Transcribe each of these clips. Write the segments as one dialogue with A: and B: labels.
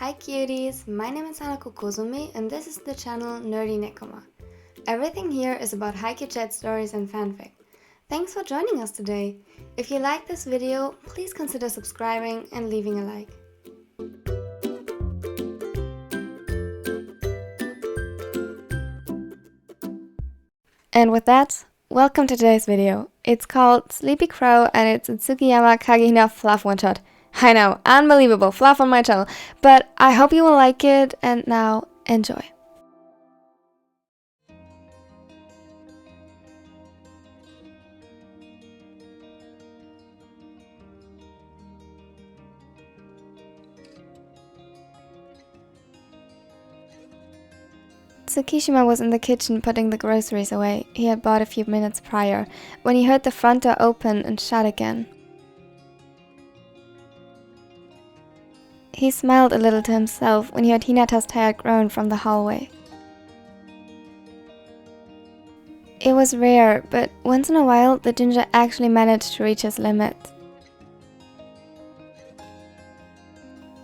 A: Hi cuties, my name is Hanako Kozumi and this is the channel Nerdy Nekoma. Everything here is about Haikyuu chat stories and fanfic. Thanks for joining us today. If you like this video, please consider subscribing and leaving a like. And with that, welcome to today's video. It's called Sleepy Crow and it's a TsukiYamaKageHina Fluff one-shot. I know, unbelievable, Fluff on my channel, but I hope you will like it, and now, enjoy. Tsukishima was in the kitchen putting the groceries away he had bought a few minutes prior, when he heard the front door open and shut again. He smiled a little to himself when he heard Hinata's tired groan from the hallway. It was rare, but once in a while the ginger actually managed to reach his limit.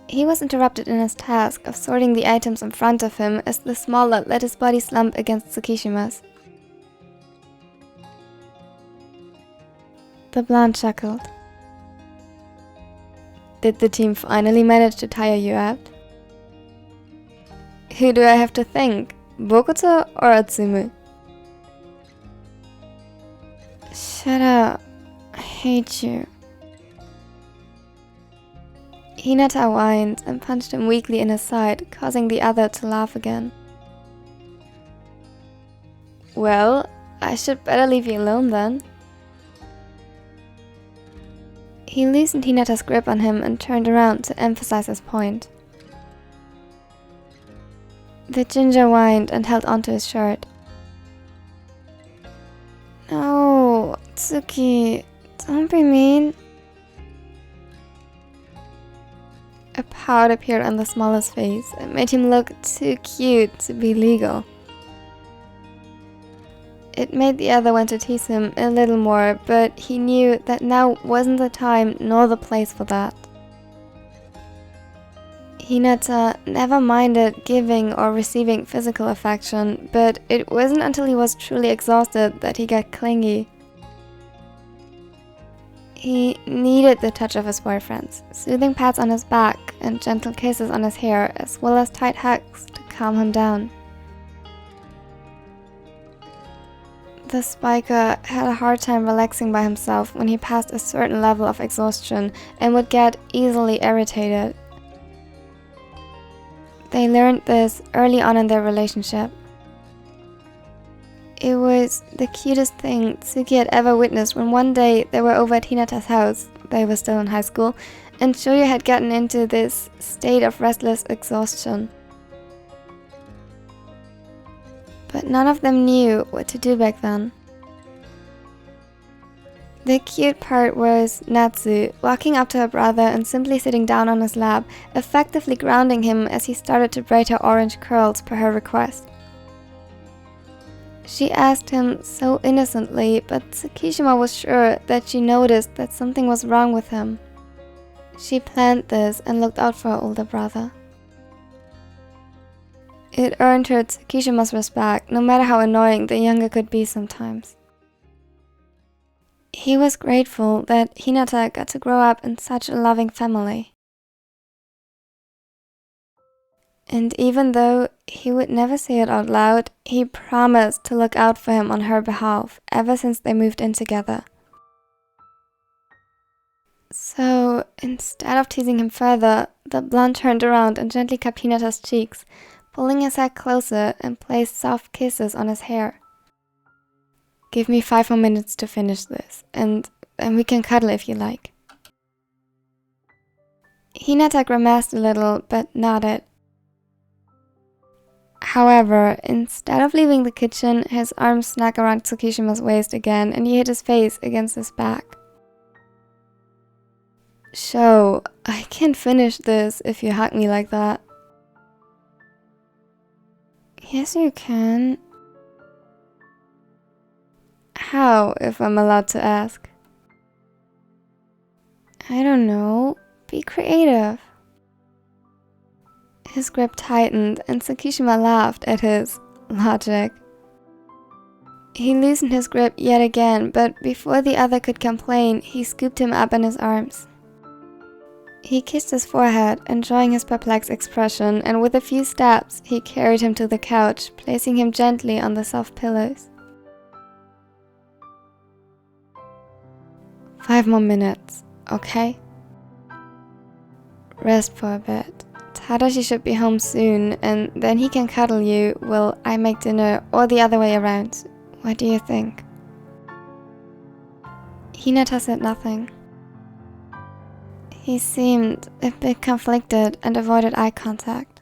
A: He was interrupted in his task of sorting the items in front of him as the smaller let his body slump against Tsukishima's. The blonde chuckled. Did the team finally manage to tire you out? Who do I have to thank? Bokuto or Atsumu? Shut up. I hate you. Hinata whined and punched him weakly in his side, causing the other to laugh again. Well, I should better leave you alone then. He loosened Hinata's grip on him and turned around to emphasize his point. The ginger whined and held onto his shirt. No, Tsuki, don't be mean. A pout appeared on the smallest face and made him look too cute to be legal. It made the other want to tease him a little more, but he knew that now wasn't the time nor the place for that. Hinata never minded giving or receiving physical affection, but it wasn't until he was truly exhausted that he got clingy. He needed the touch of his boyfriend's, soothing pats on his back and gentle kisses on his hair, as well as tight hugs to calm him down. The spiker had a hard time relaxing by himself when he passed a certain level of exhaustion and would get easily irritated. They learned this early on in their relationship. It was the cutest thing Tsuki had ever witnessed when one day they were over at Hinata's house, they were still in high school, and Shoya had gotten into this state of restless exhaustion. But none of them knew what to do back then. The cute part was Natsu walking up to her brother and simply sitting down on his lap, effectively grounding him as he started to braid her orange curls per her request. She asked him so innocently, but Tsukishima was sure that she noticed that something was wrong with him. She planned this and looked out for her older brother. It earned her Tsukishima's respect, no matter how annoying the younger could be sometimes. He was grateful that Hinata got to grow up in such a loving family. And even though he would never say it out loud, he promised to look out for him on her behalf ever since they moved in together. So, instead of teasing him further, the blonde turned around and gently cupped Hinata's cheeks, pulling his head closer and placed soft kisses on his hair. Give me 5 more minutes to finish this, and we can cuddle if you like. Hinata grimaced a little, but nodded. However, instead of leaving the kitchen, his arms snuck around Tsukishima's waist again and he hit his face against his back. Sho, I can't finish this if you hug me like that. Yes, you can. How, if I'm allowed to ask? I don't know. Be creative. His grip tightened, and Tsukishima laughed at his logic. He loosened his grip yet again, but before the other could complain, he scooped him up in his arms. He kissed his forehead, enjoying his perplexed expression, and with a few steps, he carried him to the couch, placing him gently on the soft pillows. 5 more minutes, okay? Rest for a bit. Tadashi should be home soon, and then he can cuddle you while I make dinner, or the other way around. What do you think? Hinata said nothing. He seemed a bit conflicted and avoided eye contact.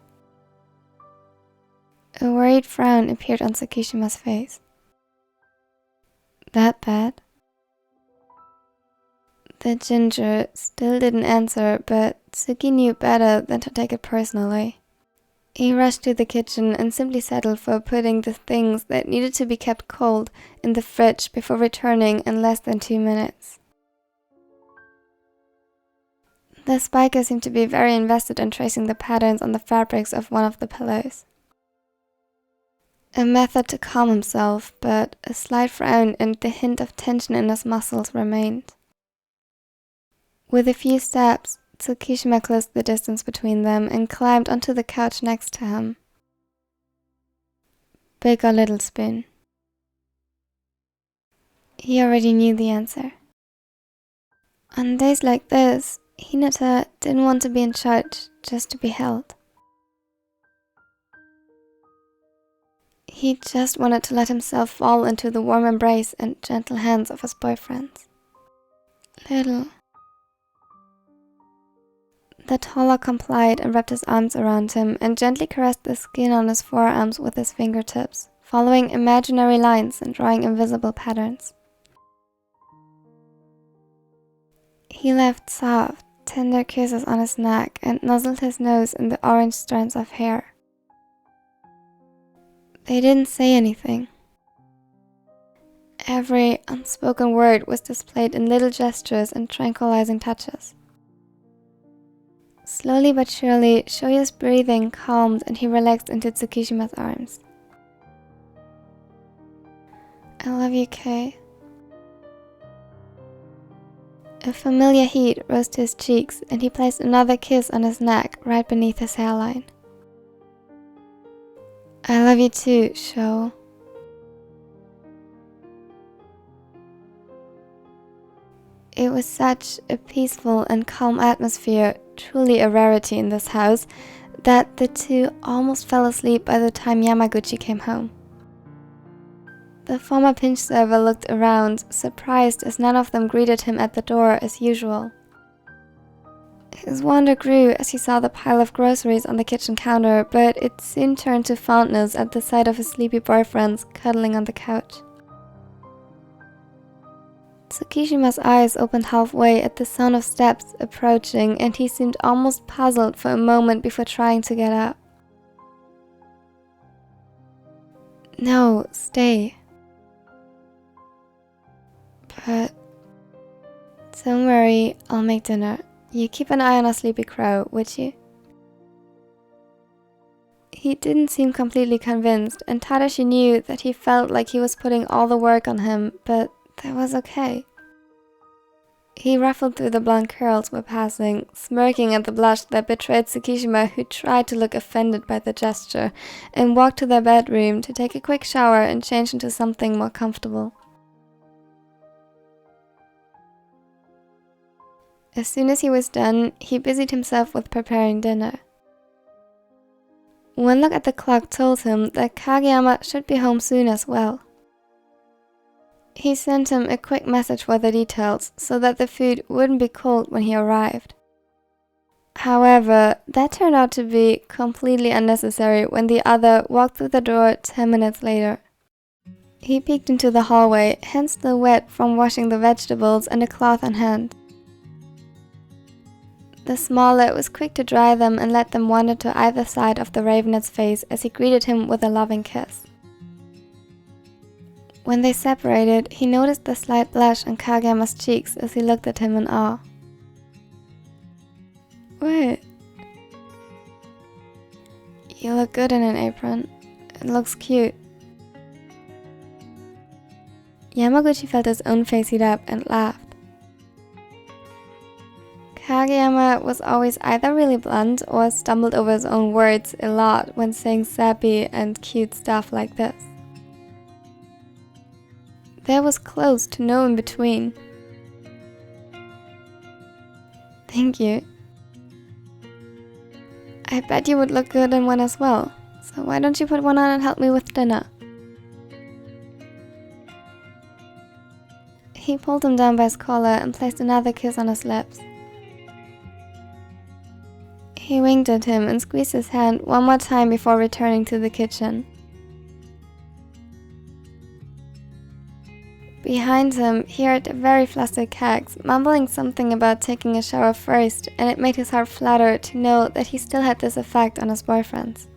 A: A worried frown appeared on Tsukishima's face. That bad? The ginger still didn't answer, but Tsuki knew better than to take it personally. He rushed to the kitchen and simply settled for putting the things that needed to be kept cold in the fridge before returning in less than 2 minutes. The spiker seemed to be very invested in tracing the patterns on the fabrics of one of the pillows. A method to calm himself, but a slight frown and the hint of tension in his muscles remained. With a few steps, Tsukishima closed the distance between them and climbed onto the couch next to him. Big or little spoon? He already knew the answer. On days like this, Hinata didn't want to be in charge, just to be held. He just wanted to let himself fall into the warm embrace and gentle hands of his boyfriends. Little. The taller complied and wrapped his arms around him and gently caressed the skin on his forearms with his fingertips, following imaginary lines and drawing invisible patterns. He left soft, tender kisses on his neck and nuzzled his nose in the orange strands of hair. They didn't say anything. Every unspoken word was displayed in little gestures and tranquilizing touches. Slowly but surely, Shoya's breathing calmed and he relaxed into Tsukishima's arms. I love you, Kei. A familiar heat rose to his cheeks and he placed another kiss on his neck right beneath his hairline. I love you too, Sho. It was such a peaceful and calm atmosphere, truly a rarity in this house, that the two almost fell asleep by the time Yamaguchi came home. The former pinch server looked around, surprised as none of them greeted him at the door as usual. His wonder grew as he saw the pile of groceries on the kitchen counter, but it soon turned to fondness at the sight of his sleepy boyfriends cuddling on the couch. Tsukishima's eyes opened halfway at the sound of steps approaching, and he seemed almost puzzled for a moment before trying to get up. No, stay. But don't worry, I'll make dinner. You keep an eye on our sleepy crow, would you? He didn't seem completely convinced, and Tadashi knew that he felt like he was putting all the work on him, but that was okay. He ruffled through the blonde curls while passing, smirking at the blush that betrayed Tsukishima, who tried to look offended by the gesture, and walked to their bedroom to take a quick shower and change into something more comfortable. As soon as he was done, he busied himself with preparing dinner. One look at the clock told him that Kageyama should be home soon as well. He sent him a quick message for the details, so that the food wouldn't be cold when he arrived. However, that turned out to be completely unnecessary when the other walked through the door 10 minutes later. He peeked into the hallway, hands still wet from washing the vegetables and a cloth on hand. The smaller was quick to dry them and let them wander to either side of the ravenet's face as he greeted him with a loving kiss. When they separated, he noticed the slight blush on Kageyama's cheeks as he looked at him in awe. What? You look good in an apron. It looks cute. Yamaguchi felt his own face heat up and laughed. Kageyama was always either really blunt or stumbled over his own words a lot when saying sappy and cute stuff like this. There was close to no in between. Thank you. I bet you would look good in one as well, so why don't you put one on and help me with dinner? He pulled him down by his collar and placed another kiss on his lips. He winked at him and squeezed his hand one more time before returning to the kitchen. Behind him, he heard a very flustered Kags mumbling something about taking a shower first, and it made his heart flutter to know that he still had this effect on his boyfriends.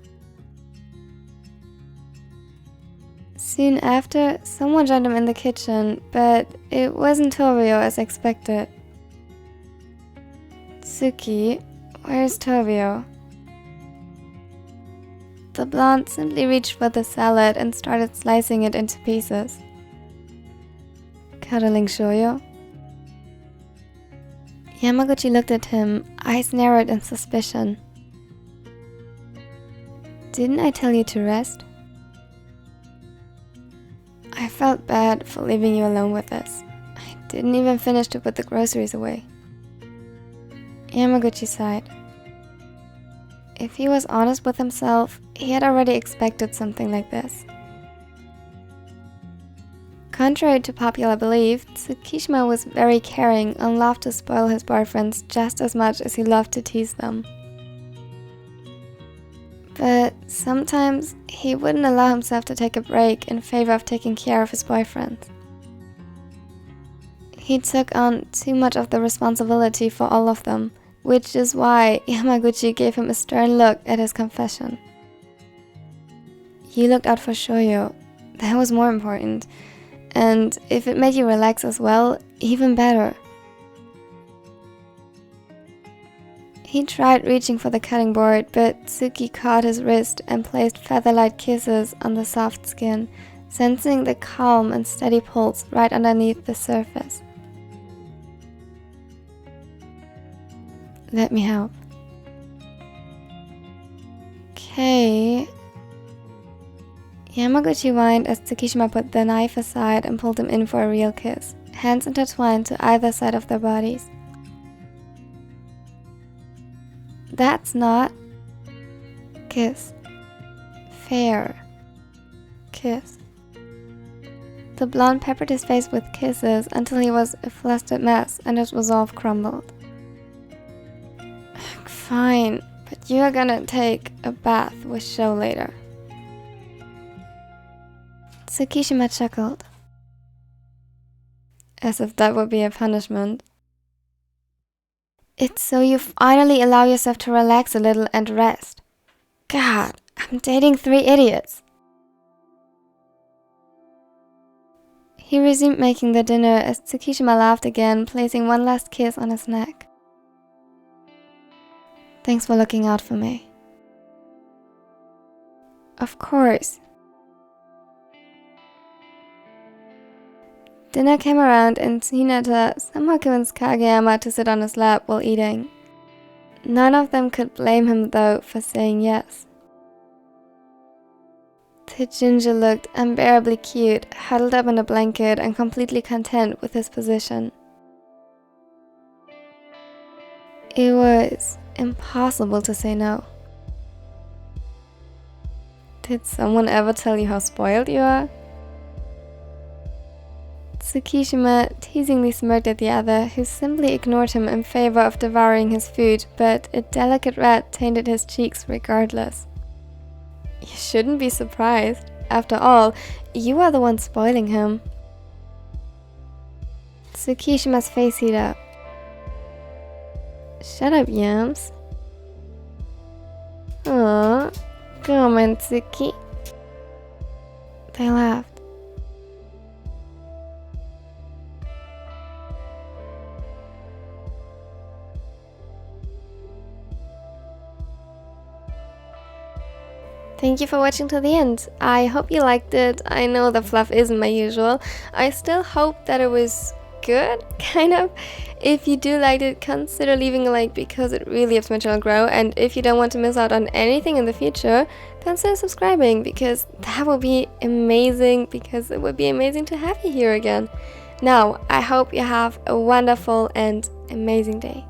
A: Soon after, someone joined him in the kitchen, but it wasn't Tobio as expected. Tsuki, where's Tobio? The blonde simply reached for the salad and started slicing it into pieces. Cuddling shoujo? Yamaguchi looked at him, eyes narrowed in suspicion. Didn't I tell you to rest? I felt bad for leaving you alone with this. I didn't even finish to put the groceries away. Yamaguchi sighed. If he was honest with himself, he had already expected something like this. Contrary to popular belief, TsukiYama was very caring and loved to spoil his boyfriends just as much as he loved to tease them. But sometimes he wouldn't allow himself to take a break in favor of taking care of his boyfriends. He took on too much of the responsibility for all of them, which is why Yamaguchi gave him a stern look at his confession. You looked out for shoujo. That was more important. And if it made you relax as well, even better. He tried reaching for the cutting board, but Tsuki caught his wrist and placed feather-light kisses on the soft skin, sensing the calm and steady pulse right underneath the surface. Let me help. Okay. Yamaguchi whined as TsukiYama put the knife aside and pulled him in for a real kiss, hands intertwined to either side of their bodies. That's not kiss. Fair. Kiss. The blonde peppered his face with kisses until he was a flustered mess and his resolve crumbled. Fine, but you are gonna take a bath with Sho later. TsukiYama chuckled. As if that would be a punishment. It's so you finally allow yourself to relax a little and rest. God, I'm dating 3 idiots. He resumed making the dinner as TsukiYama laughed again, placing one last kiss on his neck. Thanks for looking out for me. Of course. Dinner came around and Hinata somehow convinced Kageyama to sit on his lap while eating. None of them could blame him though for saying yes. The ginger looked unbearably cute, huddled up in a blanket and completely content with his position. It was impossible to say no. Did someone ever tell you how spoiled you are? TsukiYama teasingly smirked at the other, who simply ignored him in favor of devouring his food, but a delicate red tainted his cheeks regardless. You shouldn't be surprised. After all, you are the one spoiling him. TsukiYama's face heated up. Shut up, Yams. Aww, come on, Tsuki. They laughed. Thank you for watching to the end. I hope you liked it. I know the fluff isn't my usual. I still hope that it was good, kind of. If you do like it, consider leaving a like because it really helps my channel grow. And if you don't want to miss out on anything in the future, consider subscribing because that would be amazing, because it would be amazing to have you here again. Now, I hope you have a wonderful and amazing day.